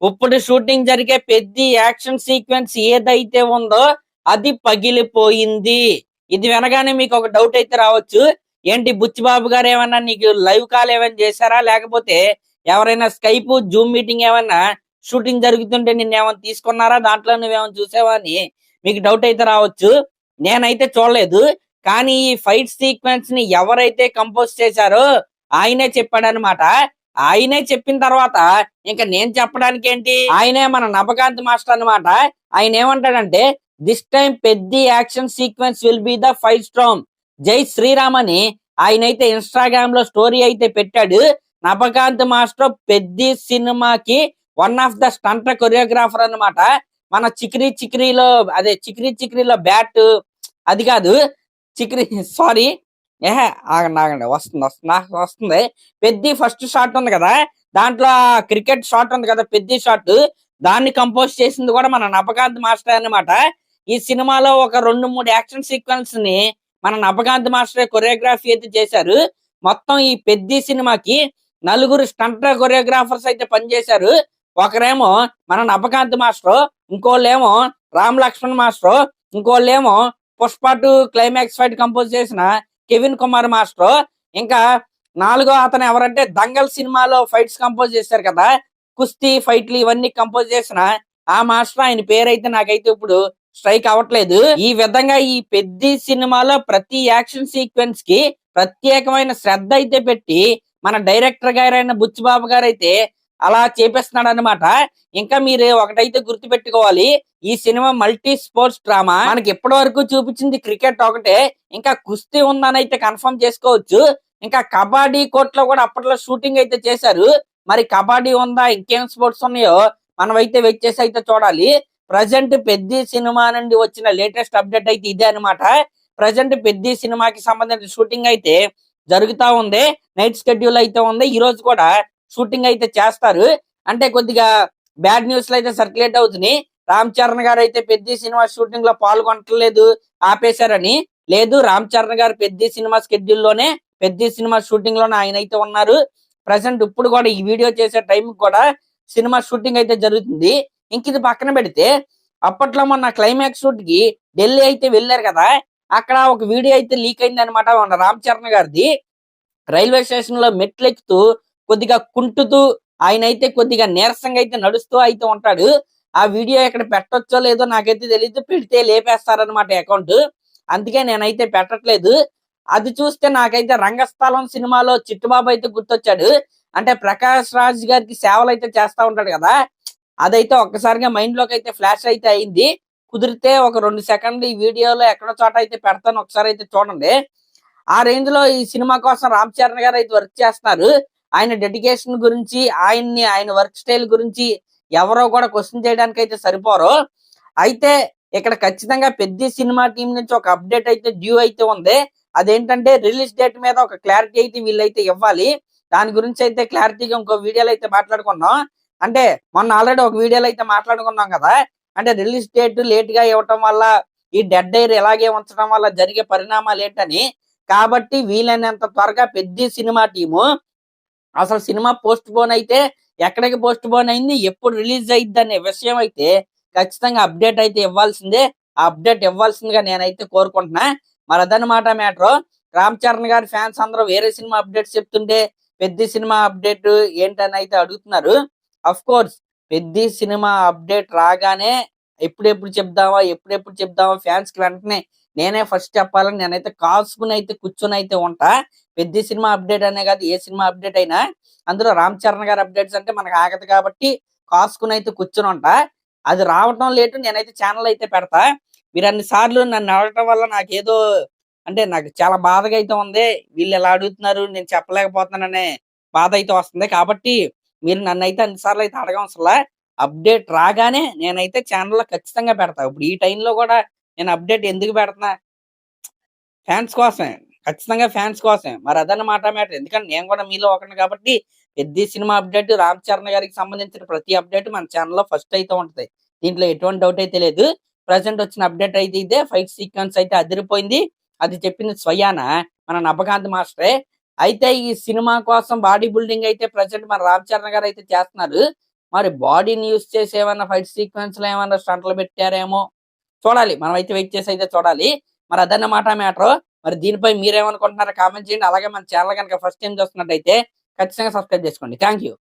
ఇప్పుడు షూటింగ్ జరిగే పెద్ద యాక్షన్ సీక్వెన్స్ ఏదైతే ఉందో అది పగిలిపోయింది. ఇది వినగానే మీకు ఒక డౌట్ అయితే రావచ్చు. ఏంటి బుచ్చిబాబు గారు ఏమన్నా నీకు లైవ్ కాల్ ఏమైనా చేశారా? లేకపోతే ఎవరైనా స్కైప్, జూమ్ మీటింగ్ ఏమన్నా షూటింగ్ జరుగుతుంటే నిన్నేమన్నా తీసుకున్నారా? దాంట్లో నువ్వేమన్నా చూసావా అని మీకు డౌట్ అయితే రావచ్చు. నేనైతే చూడలేదు. కానీ ఈ ఫైట్ సీక్వెన్స్ ని ఎవరైతే కంపోజ్ చేశారో ఆయనే చెప్పాడనమాట. ఆయనే చెప్పిన తర్వాత ఇంకా నేను చెప్పడానికి ఏంటి, ఆయనే మన నభకాంత్ మాస్టర్ అన్నమాట. ఆయన ఏమంటాడంటే దిస్ టైం పెద్ద action sequence will be the fight storm, జై శ్రీరామ్ అని ఆయన అయితే ఇన్స్టాగ్రామ్ లో స్టోరీ అయితే పెట్టాడు. నభకాంత్ మాస్టర్ పెద్ద సినిమాకి one of the stunt choreographer అన్నమాట. మన చిక్రీ చిక్రీలో అదే చిక్రీ చిక్రీలో బ్యాట్ అది కాదు, చిక్రీ సారీ, ఏహే ఆగండి ఆగండి, వస్తుంది వస్తుంది వస్తుంది. పెద్ద ఫస్ట్ షాట్ ఉంది కదా, దాంట్లో క్రికెట్ షాట్ ఉంది కదా, పెద్ద షాట్, దాన్ని కంపోజ్ చేసింది కూడా మన నభకాంత్ మాస్టర్ అన్నమాట. ఈ సినిమాలో ఒక 2-3 యాక్షన్ సీక్వెన్స్ ని మన నభకాంత్ మాస్టర్ కొరియోగ్రఫీ అయితే చేశారు. మొత్తం ఈ పెద్ద సినిమాకి 4 స్టంట్ కొరియోగ్రాఫర్స్ అయితే పనిచేశారు. ఒకరేమో మన నభకాంత్ మాస్టర్, ఇంకోళ్ళేమో రామ్ లక్ష్మణ్ మాస్టర్, ఇంకోళ్ళేమో పుష్ప 2 క్లైమాక్స్ ఫైట్ కంపోజ్ చేసిన కెవిన్ కుమార్ మాస్టర్, ఇంకా 4గో అతను ఎవరంటే దంగల్ సినిమాలో ఫైట్స్ కంపోజ్ చేశారు కదా, కుస్తీ ఫైట్లు ఇవన్నీ కంపోజ్ చేసిన ఆ మాస్టర్, ఆయన పేరైతే నాకైతే ఇప్పుడు స్ట్రైక్ అవ్వట్లేదు. ఈ విధంగా ఈ పెద్ద సినిమాలో ప్రతి యాక్షన్ సీక్వెన్స్ కి ప్రత్యేకమైన శ్రద్ధ అయితే పెట్టి మన డైరెక్టర్ గారైన బుచ్చిబాబు గారు అయితే అలా చేపిస్తున్నాడు అనమాట. ఇంకా మీరు ఒకటైతే గుర్తు పెట్టుకోవాలి, ఈ సినిమా మల్టీ స్పోర్ట్స్ డ్రామా. మనకి ఇప్పటి వరకు చూపించింది క్రికెట్ ఒకటే, ఇంకా కుస్తీ ఉందని అయితే కన్ఫర్మ్ చేసుకోవచ్చు. ఇంకా కబడ్డీ కోర్టులో కూడా అప్పట్లో షూటింగ్ అయితే చేశారు. మరి కబడ్డీ ఉందా, ఇంకేం స్పోర్ట్స్ ఉన్నాయో మనం అయితే వెయిట్ చేసి అయితే చూడాలి. ప్రజెంట్ పెద్ద సినిమా నుండి వచ్చిన లేటెస్ట్ అప్డేట్ అయితే ఇదే అనమాట. ప్రజెంట్ పెద్ద సినిమాకి సంబంధించిన షూటింగ్ అయితే జరుగుతా ఉంది. నైట్ షెడ్యూల్ అయితే ఉంది. ఈ రోజు కూడా షూటింగ్ అయితే చేస్తారు. అంటే కొద్దిగా బ్యాడ్ న్యూస్లు అయితే సర్క్యులేట్ అవుతున్నాయి. రామ్ చరణ్ గారు అయితే పెద్ద సినిమా షూటింగ్ లో పాల్గొనట్లేదు, ఆపేశారని. లేదు, రామ్ చరణ్ గారు పెద్ద సినిమా షెడ్యూల్లోనే, పెద్ద సినిమా షూటింగ్ లోనే ఆయన అయితే ఉన్నారు. ప్రజెంట్ ఇప్పుడు కూడా ఈ వీడియో చేసే టైం కూడా సినిమా షూటింగ్ అయితే జరుగుతుంది. ఇంక ఇది పక్కన పెడితే అప్పట్లో మొన్న క్లైమాక్స్ షూట్ కి ఢిల్లీ అయితే వెళ్ళారు కదా, అక్కడ ఒక వీడియో అయితే లీక్ అయింది అనమాట. రామ్ చరణ్ గారిది రైల్వే స్టేషన్ లో మెట్లెక్కుతూ కొద్దిగా కుంటుతూ ఆయన అయితే కొద్దిగా నీరసంగా అయితే నడుస్తూ అయితే ఉంటాడు. ఆ వీడియో ఇక్కడ పెట్టొచ్చో లేదో నాకైతే తెలియదు, పెడితే లేపేస్తారనమాట అకౌంట్. అందుకే నేనైతే పెట్టట్లేదు. అది చూస్తే నాకైతే రంగస్థలం సినిమాలో చిట్టుబాబు అయితే గుర్తొచ్చాడు. అంటే ప్రకాష్ రాజ్ గారికి సేవలు అయితే చేస్తా ఉంటాడు కదా, అదైతే ఒక్కసారిగా మైండ్ లోకి అయితే ఫ్లాష్ అయితే అయింది. కుదిరితే ఒక 2 సెకండ్లు ఈ వీడియోలో ఎక్కడో చోట అయితే పెడతాను, ఒకసారి అయితే చూడండి. ఆ రేంజ్ లో ఈ సినిమా కోసం రామ్ చరణ్ గారు అయితే వర్క్ చేస్తున్నారు. ఆయన డెడికేషన్ గురించి, ఆయన వర్క్ స్టైల్ గురించి ఎవరో కూడా క్వశ్చన్ చేయడానికి అయితే సరిపోరు. అయితే ఇక్కడ ఖచ్చితంగా పెద్ద సినిమా టీం నుంచి ఒక అప్డేట్ అయితే డ్యూ అయితే ఉంది. అదేంటంటే రిలీజ్ డేట్ మీద ఒక క్లారిటీ అయితే వీళ్ళైతే ఇవ్వాలి. దాని గురించి అయితే క్లారిటీగా ఇంకో వీడియోలో అయితే మాట్లాడుకున్నాం. అంటే మొన్న ఆల్రెడీ ఒక వీడియోలో అయితే మాట్లాడుకున్నాం కదా, అంటే రిలీజ్ డేట్ లేట్ గా ఇవ్వటం వల్ల, ఈ డెడ్ ఎయిర్ ఎలాగే ఉంచడం వల్ల జరిగే పరిణామాలు ఏంటని. కాబట్టి వీలైనంత త్వరగా పెద్ద సినిమా టీము అసలు సినిమా పోస్ట్ పోన్ అయితే ఎక్కడికి పోస్ట్ పోన్ అయింది, ఎప్పుడు రిలీజ్ అయింది అనే విషయం అయితే ఖచ్చితంగా అప్డేట్ అయితే ఇవ్వాల్సిందే. ఆ అప్డేట్ ఇవ్వాల్సిందిగా నేనైతే కోరుకుంటున్నా. మరి అదనమాట మ్యాటర్. రామ్ చరణ్ గారి ఫ్యాన్స్ అందరూ వేరే సినిమా అప్డేట్స్ చెప్తుంటే పెద్ద సినిమా అప్డేట్ ఏంటని అయితే అడుగుతున్నారు. అఫ్ కోర్స్ పెద్ద సినిమా అప్డేట్ రాగానే ఎప్పుడెప్పుడు చెప్దామా ఫ్యాన్స్ కి వెంటనే నేనే ఫస్ట్ చెప్పాలని నేనైతే కాసుకుని అయితే కూర్చొని అయితే ఉంటా. పెద్ద సినిమా అప్డేట్ అనే కాదు, ఏ సినిమా అప్డేట్ అయినా అందులో రామ్ చరణ్ గారి అప్డేట్స్ అంటే మనకు ఆగదు కాబట్టి కాసుకుని అయితే కూర్చొని ఉంటా. అది రావటం లేటు, నేనైతే ఛానల్ అయితే పెడతా. మీరు అన్ని సార్లు నన్ను అడగటం వల్ల నాకేదో అంటే నాకు చాలా బాధగా అయితే ఉంది. వీళ్ళు ఎలా అడుగుతున్నారు, నేను చెప్పలేకపోతున్నాననే బాధ అయితే వస్తుంది. కాబట్టి మీరు నన్నైతే అన్నిసార్లు అయితే అడగవసరలా. అప్డేట్ రాగానే నేనైతే ఛానల్లో ఖచ్చితంగా పెడతా. ఇప్పుడు ఈ టైంలో కూడా నేను అప్డేట్ ఎందుకు పెడుతున్నా, ఫ్యాన్స్ కోసమే. ఖచ్చితంగా ఫ్యాన్స్ కోసమే. మరి అదన్నమాట మ్యాటర్. ఎందుకంటే నేను కూడా మీలో ఒకడిని కాబట్టి పెద్ద సినిమా అప్డేట్, రామ్ చరణ్ గారికి సంబంధించిన ప్రతి అప్డేట్ మన ఛానల్లో ఫస్ట్ అయితే ఉంటది. దీంట్లో ఎటువంటి డౌట్ అయితే లేదు. ప్రజెంట్ వచ్చిన అప్డేట్ అయితే ఇదే. ఫైట్ సీక్వెన్స్ అయితే అదిరిపోయింది. అది చెప్పింది స్వయాన మన నభకాంత్ మాస్టరే. అయితే ఈ సినిమా కోసం బాడీ బిల్డింగ్ అయితే ప్రజెంట్ మన రామ్ చరణ్ గారు అయితే చేస్తున్నారు. మరి బాడీని యూజ్ చేసి ఏమన్నా ఫైట్ సీక్వెన్స్ లో ఏమన్నా స్టంట్లు పెట్టారేమో చూడాలి. మనం అయితే వెయిట్ చేసి అయితే చూడాలి. మరి అదన్నమాట మ్యాటర్. మరి దీనిపై మీరేమనుకుంటున్నారో కామెంట్ చేయండి. అలాగే మన ఛానల్ కనుక ఫస్ట్ టైం చూస్తున్నట్టయితే ఖచ్చితంగా సబ్స్క్రైబ్ చేసుకోండి. Thank you.